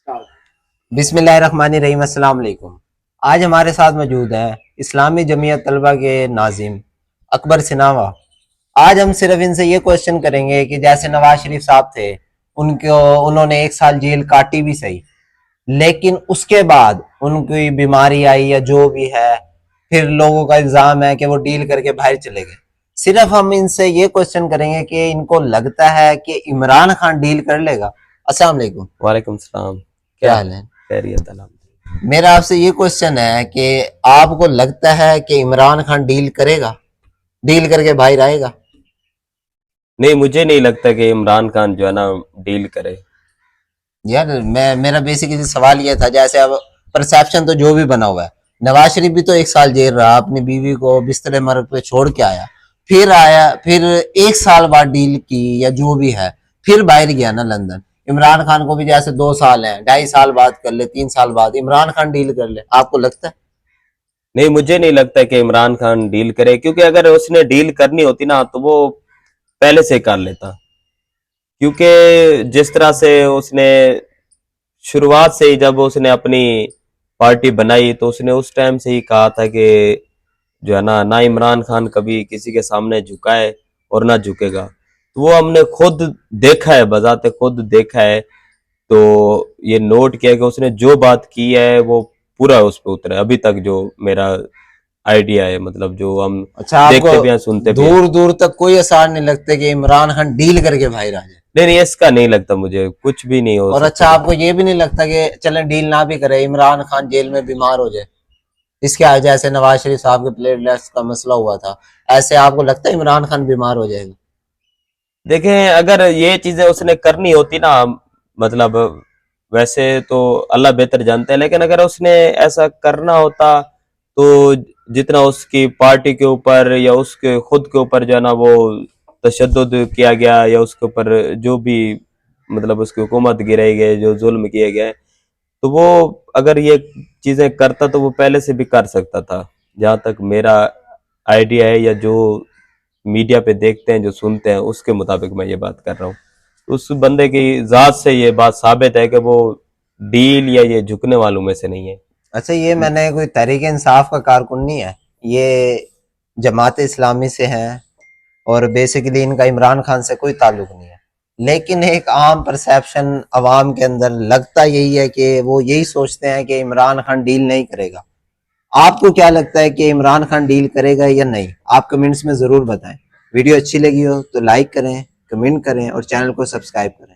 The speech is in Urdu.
بسم اللہ الرحمن الرحیم، السلام علیکم۔ آج ہمارے ساتھ موجود ہیں اسلامی جمعیت طلبہ کے ناظم اکبر سناوا۔ آج ہم صرف ان سے یہ کوشچن کریں گے کہ جیسے نواز شریف صاحب تھے، انہوں نے 1 سال جیل کاٹی بھی صحیح، لیکن اس کے بعد ان کی بیماری آئی یا جو بھی ہے، پھر لوگوں کا الزام ہے کہ وہ ڈیل کر کے باہر چلے گئے۔ صرف ہم ان سے یہ کوشچن کریں گے کہ ان کو لگتا ہے کہ عمران خان ڈیل کر لے گا۔ السلام علیکم۔ وعلیکم السلام، کیا حال ہے؟ خیریت الحمد۔ میرا آپ سے یہ کوشچن ہے کہ آپ کو لگتا ہے کہ عمران خان ڈیل کرے گا، ڈیل کر کے باہر آئے گا؟ نہیں، مجھے نہیں لگتا کہ عمران خان جو ہے نا ڈیل کرے۔ یار میرا بیسیکلی سوال یہ تھا، جیسے اب پرسیپشن تو جو بھی بنا ہوا ہے، نواز شریف بھی تو 1 سال جیل رہا، اپنی بیوی کو بستر مرگ پہ چھوڑ کے آیا، پھر 1 سال بعد ڈیل کی یا جو بھی ہے، پھر باہر گیا نا لندن۔ عمران خان کو بھی جیسے 2 سال ہیں، 2.5 سال بعد کر لے، 3 سال بعد عمران خان ڈیل کر لے، آپ کو لگتا ہے؟ نہیں، مجھے نہیں لگتا کہ عمران خان ڈیل کرے، کیونکہ اگر اس نے ڈیل کرنی ہوتی نا تو وہ پہلے سے کر لیتا، کیونکہ جس طرح سے اس نے شروعات سے ہی جب اس نے اپنی پارٹی بنائی تو اس نے اس ٹائم سے ہی کہا تھا کہ جو ہے نا عمران خان کبھی کسی کے سامنے جھکائے اور نہ جھکے گا۔ تو وہ ہم نے خود دیکھا ہے، بذات خود دیکھا ہے، تو یہ نوٹ کیا کہ اس نے جو بات کی ہے وہ پورا اس پہ اترا ہے۔ ابھی تک جو میرا آئیڈیا ہے، مطلب جو ہم دیکھتے بھی ہیں، سنتے بھی ہیں، دور دور تک کوئی آثار نہیں لگتے کہ عمران خان ڈیل کر کے باہر آ جائے؟ نہیں، اس کا نہیں لگتا مجھے، کچھ بھی نہیں ہو اور سکتا۔ اچھا، آپ کو یہ بھی نہیں لگتا کہ چلیں ڈیل نہ بھی کرے، عمران خان جیل میں بیمار ہو جائے، اس کے جیسے نواز شریف صاحب کے پلیٹلیٹس کا مسئلہ ہوا تھا، ایسے آپ کو لگتا ہے عمران خان بیمار ہو جائے گا؟ دیکھیں، اگر یہ چیزیں اس نے کرنی ہوتی نا، مطلب ویسے تو اللہ بہتر جانتے ہیں، لیکن اگر اس نے ایسا کرنا ہوتا تو جتنا اس کی پارٹی کے اوپر یا اس کے خود کے اوپر جو ہے نا وہ تشدد کیا گیا، یا اس کے اوپر جو بھی مطلب اس کی حکومت گرائی گئی، جو ظلم کیے گئے، تو وہ اگر یہ چیزیں کرتا تو وہ پہلے سے بھی کر سکتا تھا، جہاں تک میرا آئیڈیا ہے، یا جو میڈیا پہ دیکھتے ہیں، جو سنتے ہیں، اس کے مطابق میں یہ بات کر رہا ہوں۔ اس بندے کی ذات سے یہ بات ثابت ہے کہ وہ ڈیل یا یہ جھکنے والوں میں سے نہیں ہے۔ اچھا، یہ میں نے کوئی تحریک انصاف کا کارکن نہیں ہے، یہ جماعت اسلامی سے ہیں، اور بیسیکلی ان کا عمران خان سے کوئی تعلق نہیں ہے، لیکن ایک عام پرسیپشن عوام کے اندر لگتا یہی ہے کہ وہ یہی سوچتے ہیں کہ عمران خان ڈیل نہیں کرے گا۔ آپ کو کیا لگتا ہے کہ عمران خان ڈیل کرے گا یا نہیں؟ آپ کمنٹس میں ضرور بتائیں۔ ویڈیو اچھی لگی ہو تو لائک کریں، کمنٹ کریں اور چینل کو سبسکرائب کریں۔